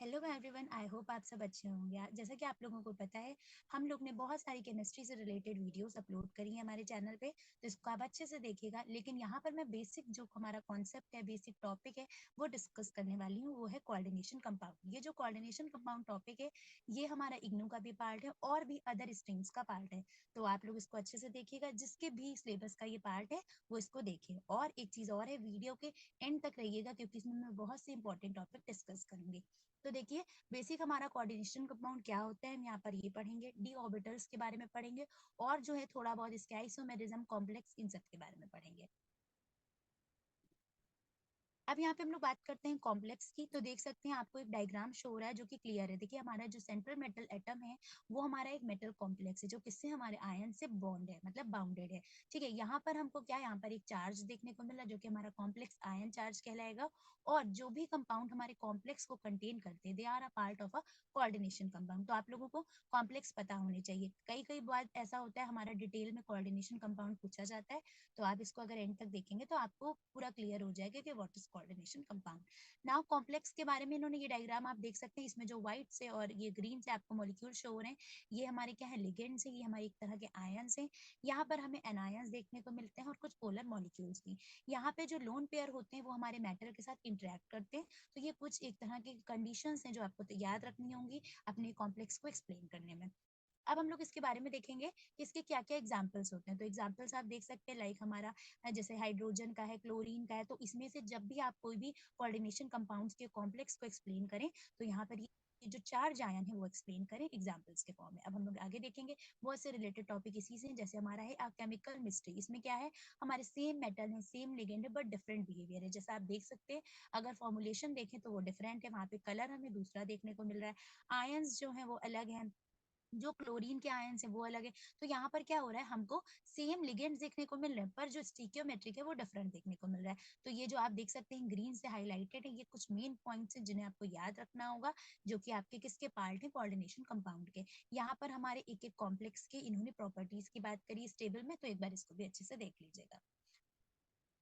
Hello everyone, I hope आप सब अच्छे होंगे। जैसा कि आप लोगों को पता है, हम लोग ने बहुत सारी केमिस्ट्री से रिलेटेड वीडियोस अपलोड करी हैं हमारे चैनल पे, तो इसको आप अच्छे से देखिएगा। लेकिन यहाँ पर मैं बेसिक जो हमारा कॉन्सेप्ट है, बेसिक टॉपिक है, वो डिस्कस करने वाली हूँ। वो है कोऑर्डिनेशन कंपाउंड। ये जो कोऑर्डिनेशन कंपाउंड टॉपिक है, ये हमारा इग्नू का भी पार्ट है और भी अदर स्ट्रीम्स का पार्ट है। तो आप लोग इसको अच्छे से देखिएगा, जिसके भी सिलेबस का ये पार्ट है वो इसको देखिए। और एक चीज़ और है, वीडियो के एंड तक रहिएगा, क्योंकि इसमें मैं बहुत से इंपॉर्टेंट टॉपिक डिस्कस करूंगी। तो देखिए, बेसिक हमारा कोऑर्डिनेशन कंपाउंड क्या होता है, हम यहाँ पर ये पढ़ेंगे। डी ऑर्बिटल्स के बारे में पढ़ेंगे और जो है थोड़ा बहुत इसके आइसोमेरिज्म, कॉम्प्लेक्स, इन सब के बारे में पढ़ेंगे। अब यहाँ पे हम लोग बात करते हैं कॉम्प्लेक्स की। तो देख सकते हैं, आपको एक डायग्राम शो हो रहा है जो कि क्लियर है। देखिए, हमारा जो सेंट्रल मेटल एटम है वो हमारा एक मेटल कॉम्प्लेक्स है, जो किससे, हमारे आयन से बॉन्ड है, मतलब बाउंडेड है। ठीक है, यहाँ पर हमको क्या, यहाँ पर एक चार्ज देखने को मिला जो कि हमारा कॉम्प्लेक्स आयन चार्ज कहलाएगा। और जो भी कंपाउंड हमारे कॉम्प्लेक्स को कंटेन करते हैं, they are a part of a coordination compound. तो आप लोगों को कॉम्प्लेक्स पता होने चाहिए। कई कई बार ऐसा होता है, हमारा डिटेल में कोऑर्डिनेशन कंपाउंड पूछा जाता है। तो आप इसको अगर एंड तक देखेंगे तो आपको पूरा क्लियर हो जाएगा कि what is coordination compound. Now complex के बारे में इन्होंने ये डायग्राम आप देख सकते हैं। इसमें जो व्हाइट से और ये ग्रीन से आपको मॉलिक्यूल शो हो रहे हैं, ये हमारे क्या है, लिगेंड्स है। ये हमारे एक तरह के आयंस हैं। यहाँ पर हमें एनायंस देखने को मिलते हैं और कुछ पोलर मॉलिक्यूल्स भी। यहाँ पे जो लोन पेयर होते हैं वो हमारे मेटल के साथ इंटरेक्ट करते हैं। तो ये कुछ एक तरह की कंडीशंस हैं जो आपको तो याद रखनी होंगी अपने कॉम्प्लेक्स को एक्सप्लेन करने में। अब हम लोग इसके बारे में देखेंगे कि इसके क्या क्या एग्जाम्पल्स होते हैं। तो एग्जाम्पल्स आप देख सकते हैं, लाइक हमारा जैसे हाइड्रोजन का है, क्लोरीन का है। तो इसमें से जब भी आप कोई भी कोऑर्डिनेशन कंपाउंड्स के कॉम्प्लेक्स को एक्सप्लेन करें, तो यहाँ पर ये जो चार्ज आयन है वो एक्सप्लेन करें एग्जाम्पल्स के फॉर्म में। अब हम लोग आगे देखेंगे बहुत से रिलेटेड टॉपिक इसी से। जैसे हमारा है केमिकल मिस्ट्री। इसमें क्या है, हमारे सेम मेटल है, सेम लिगेंड है, बट डिफरेंट बिहेवियर है। जैसा आप देख सकते हैं, अगर फॉर्मुलेशन देखें तो वो डिफरेंट है, वहाँ पे कलर हमें दूसरा देखने को मिल रहा है, आयंस जो है वो अलग है, जो क्लोरीन के आयंस है वो अलग है। तो यहाँ पर क्या हो रहा है, हमको सेम लिगेंड्स देखने को मिल रहे हैं, पर जो स्टिकियोमेट्रिक है वो डिफरेंट देखने को मिल रहा है। तो ये जो आप देख सकते हैं ग्रीन से हाईलाइटेड है, ये कुछ मेन पॉइंट्स हैं जिन्हें आपको याद रखना होगा, जो कि आपके किसके पार्ट है, कोऑर्डिनेशन कंपाउंड के। यहाँ पर हमारे एक एक कॉम्प्लेक्स के इन्होंने प्रॉपर्टीज की बात करी इस टेबल में, तो एक बार इसको भी अच्छे से देख लीजिएगा।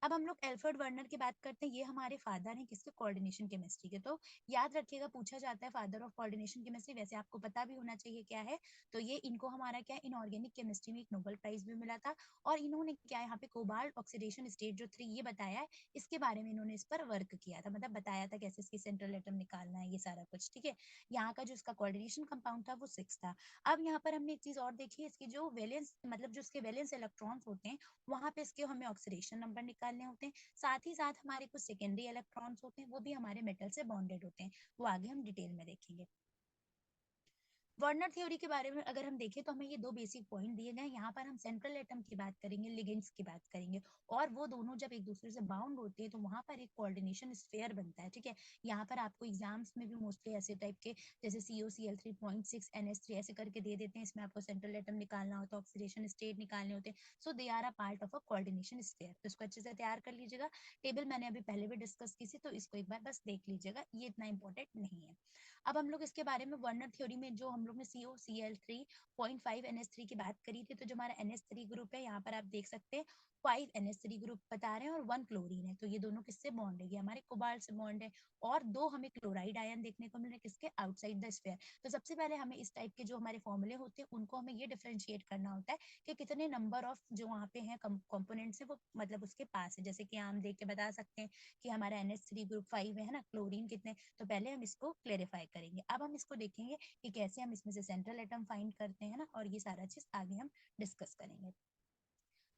अब हम लोग एल्फ्रेड वर्नर की बात करते हैं। ये हमारे फादर हैं किसके, कोऑर्डिनेशन केमिस्ट्री के। तो याद रखिएगा, पूछा जाता है फादर ऑफ कोऑर्डिनेशन केमिस्ट्री, वैसे आपको पता भी होना चाहिए क्या है। तो ये इनको हमारा क्या, इनऑर्गेनिक केमिस्ट्री में एक नोबेल प्राइज भी मिला था। और इन्होंने क्या, यहाँ पे कोबाल्ट ऑक्सीडेशन स्टेट जो 3 ये बताया है, इसके बारे में इन्होंने इस पर वर्क किया था, मतलब बताया था कैसे इसकी सेंट्रल एटम निकालना है, ये सारा कुछ। ठीक है, यहाँ का जो इसका कोऑर्डिनेशन कंपाउंड था वो 6 था। अब यहाँ पर हमने एक चीज और देखी है, इसकी जो वैलेंस, मतलब जो इसके वैलेंस इलेक्ट्रॉन्स होते हैं, वहां पे इसके हमें ऑक्सीडेशन नंबर निकालने होते हैं। साथ ही साथ हमारे कुछ सेकेंडरी इलेक्ट्रॉन्स होते हैं, वो भी हमारे मेटल से बॉन्डेड होते हैं। वो आगे हम डिटेल में देखेंगे। वर्नर थ्योरी के बारे में अगर हम देखें तो हमें ये दो बेसिक पॉइंट दिए गए। यहाँ पर हम सेंट्रल एटम की बात करेंगे, लिगेंड्स की बात करेंगे, और वो दोनों जब एक दूसरे से बाउंड होते हैं तो वहां पर एक कोऑर्डिनेशन स्फेयर बनता है। ठीक है, यहाँ पर आपको एग्जाम्स में भी मोस्टली ऐसे टाइप के, जैसे COCl3.6 NH3 ऐसे करके दे देते हैं। इसमें आपको सेंट्रल एटम निकालना होता है, ऑक्सीडेशन स्टेट निकालने होते हैं। So they are a part of a coordination sphere. तो इसको अच्छे से तैयार कर लीजिएगा। टेबल मैंने अभी पहले भी डिस्कस की थी, तो इसको एक बार बस देख लीजिएगा, ये इतना इंपॉर्टेंट नहीं है। अब हम लोग इसके बारे में, वर्नर थ्योरी में जो हम लोग ने COCl3.5 NH3 की बात करी थी, तो जो हमारा NH3 ग्रुप है, यहाँ पर आप देख सकते हैं 5 NH3 ग्रुप बता रहे हैं और 1 क्लोरीन है। तो ये दोनों किससे बॉन्ड है, ये हमारे कोबाल्ट से बॉन्ड है। और 2 हमें क्लोराइड आयन देखने को मिल रहे हैं किसके, आउटसाइड द स्फेयर। तो सबसे पहले हमें इस टाइप के जो हमारे फॉर्मूले होते हैं उनको हमें ये डिफरेंशिएट करना होता है कि कितने नंबर ऑफ जो वहाँ पे हैं कंपोनेंट्स है वो मतलब उसके पास है। जैसे कि हम देख के बता सकते हैं कि हमारा NH3 ग्रुप 5 है ना, क्लोरीन कितने। तो पहले हम इसको क्लेरिफाई करेंगे। अब हम इसको देखेंगे कि कैसे हम इसमें से सेंट्रल एटम फाइंड करते हैं ना, और ये सारा चीज आगे हम डिस्कस करेंगे।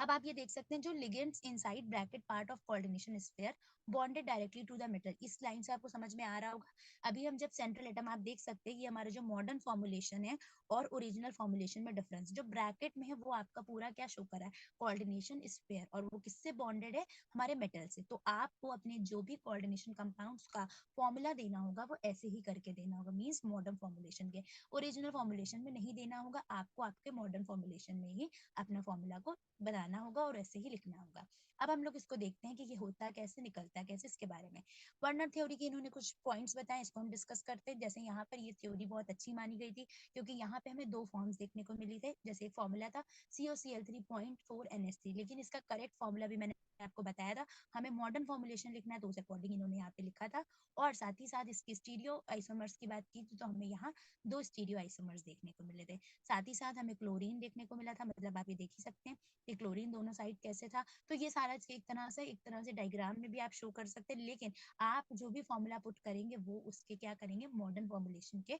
अब आप ये देख सकते हैं, जो ligands inside bracket part of coordination sphere bonded directly to the metal. इस लाइन से आपको समझ में आ रहा होगा। अभी हम जब सेंट्रल एटम, आप देख सकते हैं ये हमारा जो मॉडर्न फॉर्मुलेशन है और ओरिजिनल फॉर्मुलेशन में डिफरेंस, जो ब्रैकेट में है वो आपका पूरा क्या शो कर रहा है, कोऑर्डिनेशन स्फीयर, और वो किससे बॉन्डेड है, हमारे मेटल से। तो आपको अपने जो भी कोऑर्डिनेशन कंपाउंड्स का फॉर्मूला देना होगा वो ऐसे ही करके देना होगा, मींस मॉडर्न फॉर्मुलेशन के। ओरिजिनल फॉर्मुलेशन में नहीं देना होगा आपको, आपके मॉडर्न फॉर्मुलेशन में ही अपना फॉर्मूला को बनाना होगा और ऐसे ही लिखना होगा। अब हम लोग इसको देखते हैं कि ये होता कैसे, निकलता कैसे, इसके बारे में। वर्नर थ्योरी के इन्होंने कुछ पॉइंट्स बताए, इसको हम डिस्कस करते हैं। जैसे यहाँ पर ये थ्योरी बहुत अच्छी मानी गई थी, क्योंकि यहाँ पे हमें 2 फॉर्म्स देखने को मिली थे। जैसे एक फॉर्मूला था COCl3.4 NH3, लेकिन इसका करेक्ट फॉर्मूला भी मैंने आपको बताया था। हमें मॉडर्न फॉर्मुलेशन लिखना है, तो उस अकॉर्डिंग इन्होंने यहाँ पे लिखा था। और साथ ही साथ इसके स्टीरियो आइसोमर्स की बात की तो हमें यहाँ 2 स्टीरियो आइसोमर्स देखने को मिले थे। साथ ही साथ हमें क्लोरीन देखने को मिला था, मतलब आप ये देख ही सकते हैं कि क्लोरीन दोनों साइड कैसे था। तो ये सारा एक तरह से डायग्राम में भी आप शो कर सकते हैं, लेकिन आप जो भी फॉर्मूला पुट करेंगे वो उसके क्या करेंगे, मॉडर्न फॉर्मुलेशन के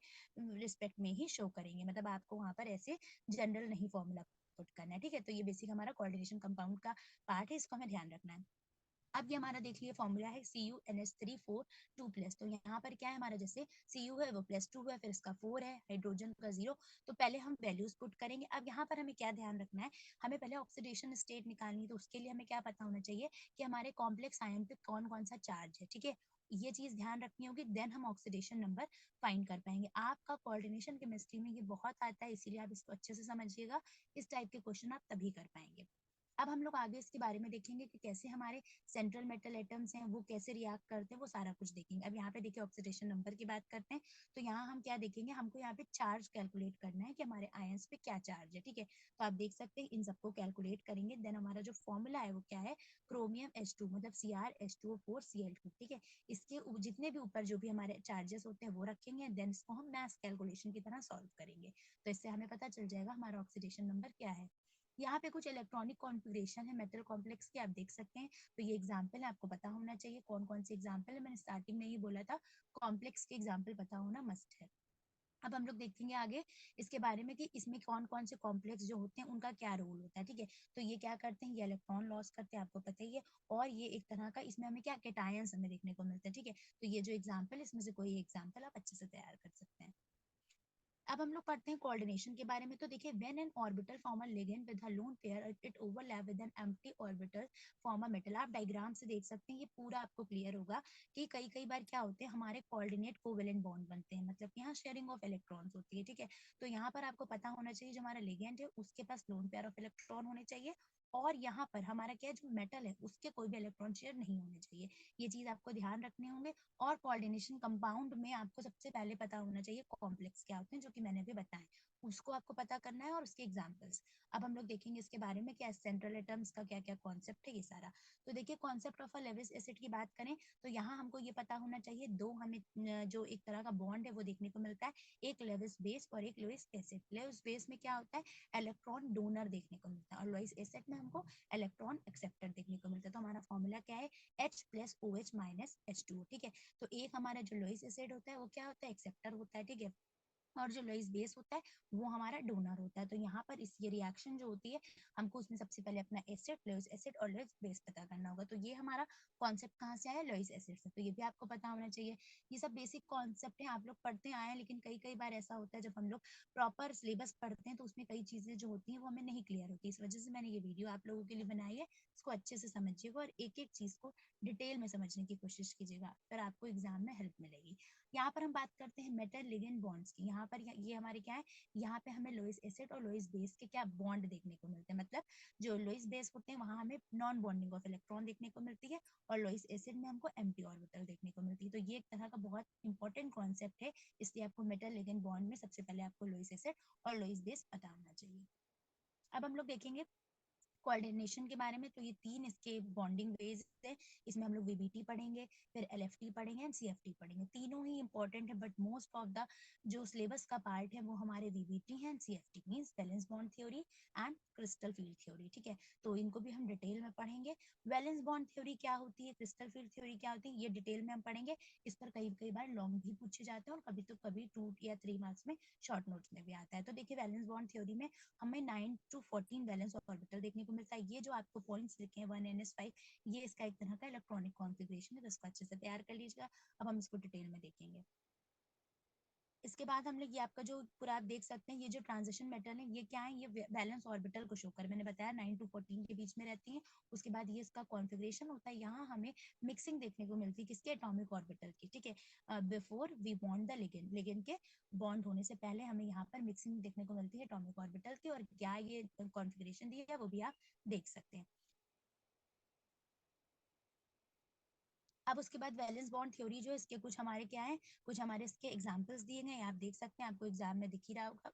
रिस्पेक्ट में ही शो करेंगे। मतलब आपको वहाँ पर ऐसे जनरल नहीं फॉर्मूला पुट करना है, ठीक है। तो ये बेसिक हमारा कोऑर्डिनेशन कंपाउंड का पार्ट है, इसको हमें ध्यान रखना है। अब ये हमारा देख लिए फॉर्मूला है CuNH3 4 2+। तो यहाँ पर क्या है हमारा, जैसे Cu है वो +2 है, फिर इसका 4 है, हाइड्रोजन का 0। तो पहले हम वैल्यूज पुट करेंगे। अब यहाँ पर हमें क्या ध्यान रखना है, हमें पहले ऑक्सीडेशन स्टेट निकालनी है। तो उसके लिए हमें क्या पता होना चाहिए कि हमारे कॉम्प्लेक्स आयन पे कौन कौन सा चार्ज है, ठीक है। ये चीज ध्यान रखनी होगी, देन हम ऑक्सीडेशन नंबर फाइंड कर पाएंगे। आपका कोऑर्डिनेशन केमिस्ट्री में ये बहुत आता है, इसीलिए आप इसको अच्छे से समझिएगा। इस टाइप के क्वेश्चन आप तभी कर पाएंगे। अब हम लोग आगे इसके बारे में देखेंगे कि कैसे हमारे सेंट्रल मेटल एटम्स हैं वो कैसे रिएक्ट करते हैं, वो सारा कुछ देखेंगे। अब यहाँ पे देखिए ऑक्सीडेशन नंबर की बात करते हैं। तो यहाँ हम क्या देखेंगे, हमको यहाँ पे चार्ज कैलकुलेट करना है कि हमारे आयंस पे क्या चार्ज है, ठीक है। तो आप देख सकते हैं इन सबको कैलकुलेट करेंगे, देन हमारा जो फॉर्मूला है वो क्या है, क्रोमियम H2 मतलब CrH2O4Cl2, ठीक है। इसके जितने भी ऊपर जो भी हमारे चार्जेस होते हैं वो रखेंगे, देन इसको हम मैथ कैलकुलेशन की तरह सॉल्व करेंगे। तो इससे हमें पता चल जाएगा हमारा ऑक्सीडेशन नंबर क्या है। यहाँ पे कुछ इलेक्ट्रॉनिक कॉन्फ़िगरेशन है मेटल कॉम्प्लेक्स की, आप देख सकते हैं। तो ये एग्जांपल है, आपको पता होना चाहिए कौन कौन से एग्जांपल है। मैंने स्टार्टिंग में ही बोला था कॉम्प्लेक्स के एग्जांपल पता होना मस्ट है। अब हम लोग देखेंगे आगे इसके बारे में कि इसमें कौन कौन से कॉम्प्लेक्स जो होते हैं उनका क्या रोल होता है, ठीक है। तो ये क्या करते हैं, ये इलेक्ट्रॉन लॉस करते हैं, आपको पता ही है। और ये एक तरह का, इसमें हमें क्या कैटायंस हमें देखने को मिलते हैं, ठीक है। तो ये जो एग्जाम्पल, इसमें से कोई एग्जाम्पल आप अच्छे से तैयार कर सकते हैं। अब हम लोग पढ़ते हैं कोऑर्डिनेशन के बारे में। तो देखिए when an orbital form a ligand with a lone pair it overlap with an empty orbital form a metal. आप डायग्राम से देख सकते हैं, ये पूरा आपको क्लियर होगा कि कई कई बार क्या होते हैं, हमारे कोऑर्डिनेट कोवेलेंट बॉन्ड बनते हैं, मतलब यहाँ शेयरिंग ऑफ इलेक्ट्रॉन्स होती है, ठीक है। तो यहाँ पर आपको पता होना चाहिए जो हमारा लिगेंड है उसके पास लोन पेयर ऑफ इलेक्ट्रॉन होने चाहिए, और यहाँ पर हमारा क्या है, जो मेटल है उसके कोई भी इलेक्ट्रॉन शेयर नहीं होने चाहिए। ये चीज आपको ध्यान रखने होंगे। और कोऑर्डिनेशन कंपाउंड में आपको सबसे पहले पता होना चाहिए कॉम्प्लेक्स क्या होते हैं, जो कि मैंने भी बताया, उसको आपको पता करना है और उसके एग्जांपल्स। अब हम लोग देखेंगे इसके बारे में क्या सेंट्रल एटम्स का क्या क्या कॉन्सेप्ट है, ये सारा। तो देखिए concept of a Lewis acid की बात करें तो यहाँ हमको ये पता होना चाहिए, दो हमें जो एक तरह का बॉन्ड है वो देखने को मिलता है, एक लेविस बेस और एक लुईस एसिड। लेविस बेस में क्या होता है, इलेक्ट्रॉन डोनर देखने को मिलता है, और लुईस एसिड में हमको इलेक्ट्रॉन एक्सेप्टर देखने को मिलता है। तो हमारा फॉर्मूला क्या है, H+OH-H2O, ठीक है। तो एक हमारा जो लुईस एसिड होता है वो क्या होता है, एक्सेप्टर होता है, ठीक है। और जो लुईस बेस होता है वो हमारा डोनर होता है। तो यहाँ पर इस ये रिएक्शन जो होती है, हमको उसमें सबसे पहले अपना एसिड, लुईस एसिड और लुईस बेस पता करना होगा। तो ये हमारा कॉन्सेप्ट कहाँ से आया, लुईस एसिड से। तो ये भी आपको पता होना चाहिए। ये सब बेसिक कॉन्सेप्ट है, आप लोग पढ़ते आए हैं, लेकिन कई कई बार ऐसा होता है जब हम लोग प्रॉपर सिलेबस पढ़ते हैं तो उसमें कई चीजें जो होती हैं वो हमें नहीं क्लियर होती। इस वजह से मैंने ये वीडियो आप लोगों के लिए बनाई है। इसको अच्छे से समझिएगा और एक एक चीज को डिटेल में समझने की कोशिश कीजिएगा, फिर आपको एग्जाम में हेल्प मिलेगी। यहाँ पर हम बात करते हैं मेटल लिगेंड बॉन्ड्स की। यहाँ पर ये हमारे क्या है, यहाँ पे हमें लुईस एसिड और लुईस बेस के क्या बॉन्ड देखने को मिलते हैं। मतलब जो लुईस बेस होते हैं वहां हमें नॉन बॉन्डिंग ऑफ इलेक्ट्रॉन देखने को मिलती है, और लुईस एसिड में हमको एम्प्टी ऑर्बिटल देखने को मिलती है। तो ये एक तरह का बहुत इंपॉर्टेंट कॉन्सेप्ट है, इसलिए आपको मेटल लिगेंड बॉन्ड में सबसे पहले आपको लुईस एसिड और लुईस बेस पता होना चाहिए। अब हम लोग देखेंगे कोऑर्डिनेशन के बारे में। तो ये तीन इसके बॉन्डिंग वेज है, इसमें हम लोग वीबीटी पढ़ेंगे, फिर एलएफटी पढ़ेंगे एंड सीएफटी पढ़ेंगे। तीनों ही इंपॉर्टेंट है, बट मोस्ट ऑफ द जो सिलेबस का पार्ट है वो हमारे वीबीटी है and CFT, means valence bond theory and crystal field theory, ठीक है। तो इनको भी हम डिटेल में पढ़ेंगे। वैलेंस बॉन्ड थ्योरी क्या होती है, क्रिस्टल फील्ड थ्योरी क्या होती है, ये डिटेल में हम पढ़ेंगे। इस पर कई कई बार लॉन्ग भी पूछे जाते हैं और कभी तो कभी 2 या 3 मार्क्स में शॉर्ट नोट्स में भी आता है। तो देखिए वैलेंस बॉन्ड थ्योरी में हमें 9 to 14 वैलेंस ऑर्बिटल देखने को मिलता है। ये जो आपको पॉइंट्स लिखे हैं 1ns5, ये इसका एक तरह का इलेक्ट्रॉनिक कॉन्फ़िगरेशन है, तो इसको अच्छे से तैयार कर लीजिएगा। अब हम इसको डिटेल में देखेंगे। इसके बाद हम लोग ये आपका जो पूरा आप देख सकते हैं, ये जो ट्रांजिशन मेटल है ये क्या है, ये वैलेंस ऑर्बिटल को शो कर, मैंने बताया 9 to 14 के बीच में रहती हैं। उसके बाद ये इसका कॉन्फ़िगरेशन होता है, यहाँ हमें मिक्सिंग देखने को मिलती है किसके, एटॉमिक ऑर्बिटल की, ठीक है। Before we bond the ligand, ligand के बॉन्ड होने से पहले हमें यहाँ पर मिक्सिंग देखने को मिलती है एटॉमिक ऑर्बिटल की, और क्या ये कॉन्फ़िगरेशन दी है वो भी आप देख सकते हैं। अब उसके बाद वैलेंस बॉन्ड थ्योरी जो इसके कुछ हमारे क्या है, कुछ हमारे इसके एग्जांपल्स दिए गए हैं, आप देख सकते हैं, आपको एग्जाम में दिख ही रहा होगा।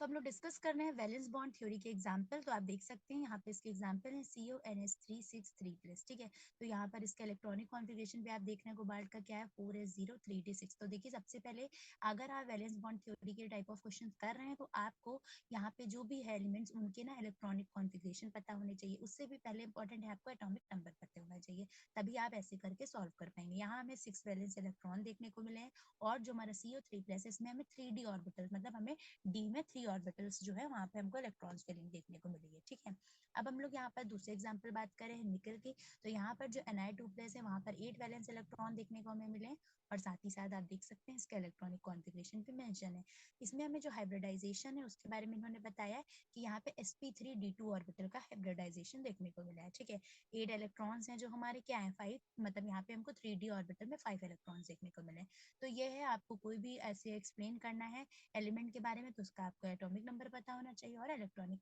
तो हम लोग डिस्कस कर रहे हैं वैलेंस बॉन्ड थ्योरी के एग्जांपल। तो आप देख सकते हैं यहाँ पे इसके एग्जांपल है CONS3 6 3+। ठीक है, तो यहाँ पर इसका इलेक्ट्रॉनिक कॉन्फ़िगरेशन भी आप देख रहे हैं, कोबाल्ट का क्या है 4s0 3d6। तो देखिए सबसे पहले अगर आप वैलेंस बॉन्ड थ्योरी के टाइप ऑफ क्वेश्चन कर रहे हैं तो आपको यहाँ पे जो भी है एलिमेंट्स उनके ना इलेक्ट्रॉनिक कॉन्फ़िगरेशन पता होने चाहिए। उससे भी पहले इंपॉर्टेंट है आपको एटॉमिक नंबर पता होना चाहिए, तभी आप ऐसे करके सॉल्व कर पाएंगे। यहाँ हमें 6 वैलेंस इलेक्ट्रॉन देखने को मिले हैं और जो हमारा CO3+ इसमें हमें 3d ऑर्बिटल मतलब हमें डी में 3 ऑर्बिटल्स जो है वहाँ पे हमको इलेक्ट्रॉन्स फिलिंग देखने को मिली है। ठीक है, अब हम लोग यहाँ पर दूसरे एग्जाम्पल बात करें निकल की, तो यहाँ पर जो Ni2+ है वहाँ पर 8 वैलेंस इलेक्ट्रॉन देखने को हमें मिले हैं और साथ ही साथ आप देख सकते हैं इसका इलेक्ट्रॉनिक कॉन्फ़िगरेशन भी मेंशन है। इसमें हमें जो हाइब्रिडाइजेशन है उसके बारे में इन्होंने बताया है कि यहाँ पे sp3d2 ऑर्बिटल का हाइब्रिडाइजेशन देखने को मिला है। ठीक है, 8 इलेक्ट्रॉन्स हैं जो हमारे क्या है 5, मतलब यहाँ पे हमको 3d ऑर्बिटल में 5 इलेक्ट्रॉन्स देखने को मिले। तो ये है, आपको कोई भी ऐसे एक्सप्लेन करना है एलिमेंट के बारे में तो उसका आपको एटॉमिक नंबर पता होना चाहिए और इलेक्ट्रॉनिक।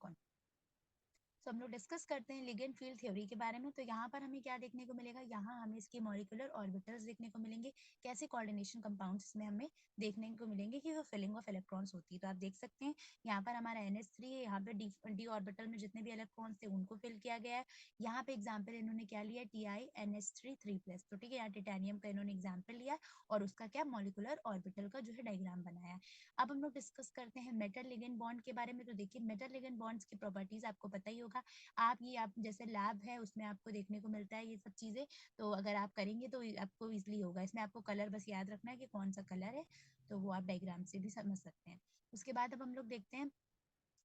तो हम लोग डिस्कस करते हैं लिगेंड फील्ड थ्योरी के बारे में। तो यहाँ पर हमें क्या देखने को मिलेगा, यहाँ हमें इसके मॉलिक्यूलर ऑर्बिटल्स देखने को मिलेंगे, कैसे कोऑर्डिनेशन कंपाउंड्स में हमें देखने को मिलेंगे कि वो फिलिंग ऑफ इलेक्ट्रॉन्स होती है। तो आप देख सकते हैं यहाँ पर हमारा NH3 है, यहाँ पे डी ऑर्बिटल में जितने भी इलेक्ट्रॉन्स थे उनको फिल किया गया है। यहाँ पे एग्जाम्पल इन्होंने क्या लिया, TiNH3 3+। तो ठीक है, यहाँ टिटेनियम का इन्होंने एग्जाम्पल लिया और उसका क्या मॉलिक्यूलर ऑर्बिटल का जो है डायग्राम बनाया है। अब हम लोग डिस्कस करते हैं मेटल लिगेंड बॉन्ड के बारे में। तो देखिए मेटल लिगेंड बॉन्ड्स की प्रॉपर्टीज आपको पता ही होगा, आप जैसे लैब है उसमें आपको देखने को मिलता है ये सब चीजें, तो अगर आप करेंगे तो आपको इजीली होगा। इसमें आपको कलर बस याद रखना है कि कौन सा कलर है, तो वो आप डायग्राम से भी समझ सकते हैं। उसके बाद अब हम लोग देखते हैं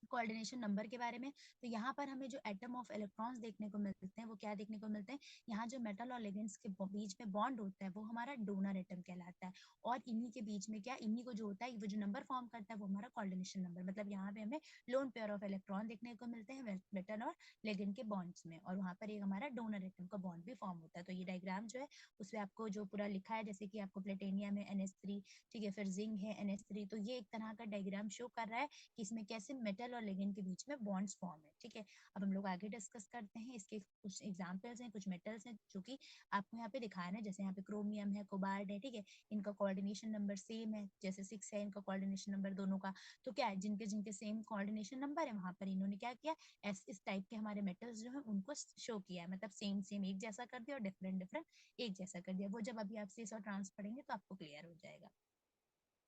कोऑर्डिनेशन नंबर के बारे में। तो यहाँ पर हमें जो एटम ऑफ इलेक्ट्रॉन्स देखने को मिलते हैं वो क्या देखने को मिलते हैं, यहाँ जो मेटल और लिगेंड्स के बीच में बॉन्ड होता है वो हमारा डोनर एटम कहलाता है। और इन्हीं के बीच में क्या, इन्हीं को जो होता है वो जो नंबर फॉर्म करता है वो हमारा कोऑर्डिनेशन नंबर, मतलब यहाँ पे हमें लोन पेयर ऑफ इलेक्ट्रॉन देखने को मिलते हैं मेटल और लिगेंड के बॉन्ड्स में, और वहाँ पर एक हमारा डोनर एटम का बॉन्ड भी फॉर्म होता है। तो ये डायग्राम जो है उसमें आपको जो पूरा लिखा है, जैसे कि आपको प्लेटेनियम है NH3, ठीक है, फिर जिंक है NH3, तो ये एक तरह का डायग्राम शो कर रहा है कि इसमें कैसे मेटल और लिगेंड के बीच में बॉन्ड्स फॉर्म है। ठीक है, अब हम लोग आगे डिस्कस करते हैं, इसके कुछ एग्जांपल्स हैं, कुछ मेटल्स हैं जो कि आपको यहाँ पे दिखाना है, जैसे यहाँ पे क्रोमियम है, कोबाल्ट है। ठीक है, इनका कोऑर्डिनेशन नंबर सेम है, जैसे 6 है इनका कोऑर्डिनेशन नंबर दोनों का। तो क्या है, जिनके जिनके सेम कोऑर्डिनेशन नंबर है वहां पर इन्होंने क्या किया, इस टाइप के हमारे मेटल्स जो है उनको शो किया है, मतलब सेम सेम एक जैसा कर दिया और डिफरेंट डिफरेंट एक जैसा कर दिया। वो जब अभी आप सीस और ट्रांस पढ़ेंगे तो आपको क्लियर हो जाएगा।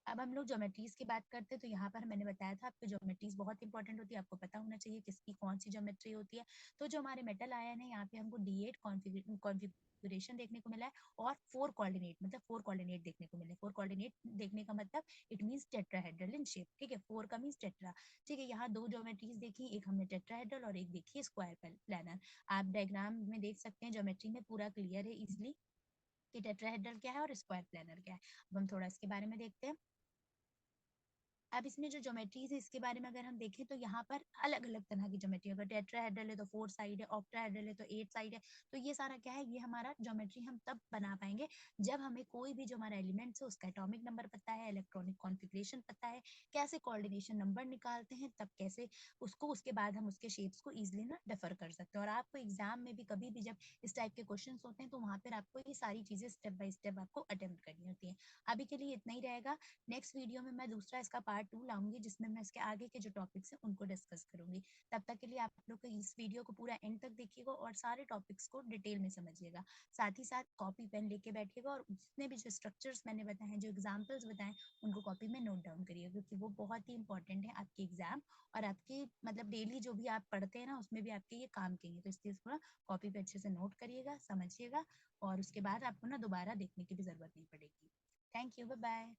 अब हम लोग ज्योमेट्रीज की बात करते हैं। तो यहाँ पर मैंने बताया था आपको ज्योमेट्रीज बहुत इंपॉर्टेंट होती है, आपको पता होना चाहिए किसकी कौन सी ज्योमेट्री होती है। तो जो हमारे मेटल आयन है यहाँ पे हमको D8 कॉन्फ़िगरेशन देखने को मिला है और 4 कोऑर्डिनेट, मतलब 4 कोऑर्डिनेट देखने को मिले। 4 कोऑर्डिनेट देखने का मतलब it means tetrahedral in shape. ठीक है, 4 का मींस टेट्रा। ठीक है, यहाँ दो ज्योमेट्रीज देखी, एक हमने टेट्राहेड्रल और एक देखी स्क्वायर प्लानर। आप डायग्राम में देख सकते हैं ज्योमेट्री में पूरा क्लियर है इजिली कि टेट्राहेड्रल क्या है और स्क्वायर प्लानर क्या है। अब हम थोड़ा इसके बारे में देखते हैं। अब इसमें जो ज्योमेट्रीज है इसके बारे में अगर हम देखें तो यहाँ पर अलग अलग तरह की ज्योमेट्री, अगर टेट्राहेड्रल है तो 4 साइड है, ऑक्टाहेड्रल है तो 8 साइड है। तो ये सारा क्या है, ये हमारा ज्योमेट्री हम तब बना पाएंगे जब हमें कोई भी जो हमारा एलिमेंट्स है उसका एटॉमिक नंबर पता है, इलेक्ट्रॉनिक कॉन्फ़िगरेशन पता है, कैसे कोऑर्डिनेशन नंबर निकालते हैं, तब कैसे उसको, उसके बाद हम उसके शेप्स को इजिली ना डिफर कर सकते हैं। और आपको एग्जाम में भी कभी भी जब इस टाइप के क्वेश्चन होते हैं तो वहां पर आपको ये सारी चीजें स्टेप बाय स्टेप आपको अटेम्प्ट करनी होती है। अभी के लिए इतना ही रहेगा। नेक्स्ट वीडियो में मैं दूसरा इसका पार्ट 2 लाऊंगी जिसमें मैं इसके आगे के जो टॉपिक्स हैं उनको डिस्कस करूंगी। तब तक के लिए आप लोग को इस वीडियो को पूरा एंड तक देखिएगा और सारे टॉपिक्स को डिटेल में समझिएगा। साथ ही साथ कॉपी पेन लेके बैठिएगा और जितने भी जो स्ट्रक्चर्स मैंने बताए हैं, जो एग्जाम्पल्स बताए, उनको कॉपी में नोट डाउन करिए, क्योंकि वो बहुत ही इंपॉर्टेंट है आपके एग्जाम और आपके मतलब डेली जो भी आप पढ़ते हैं ना उसमें भी आपके ये काम के हैं। तो इसलिए थोड़ा कॉपी पे अच्छे से नोट करिएगा, समझिएगा, और उसके बाद आपको ना दोबारा देखने की भी जरूरत नहीं पड़ेगी। Thank you, bye bye.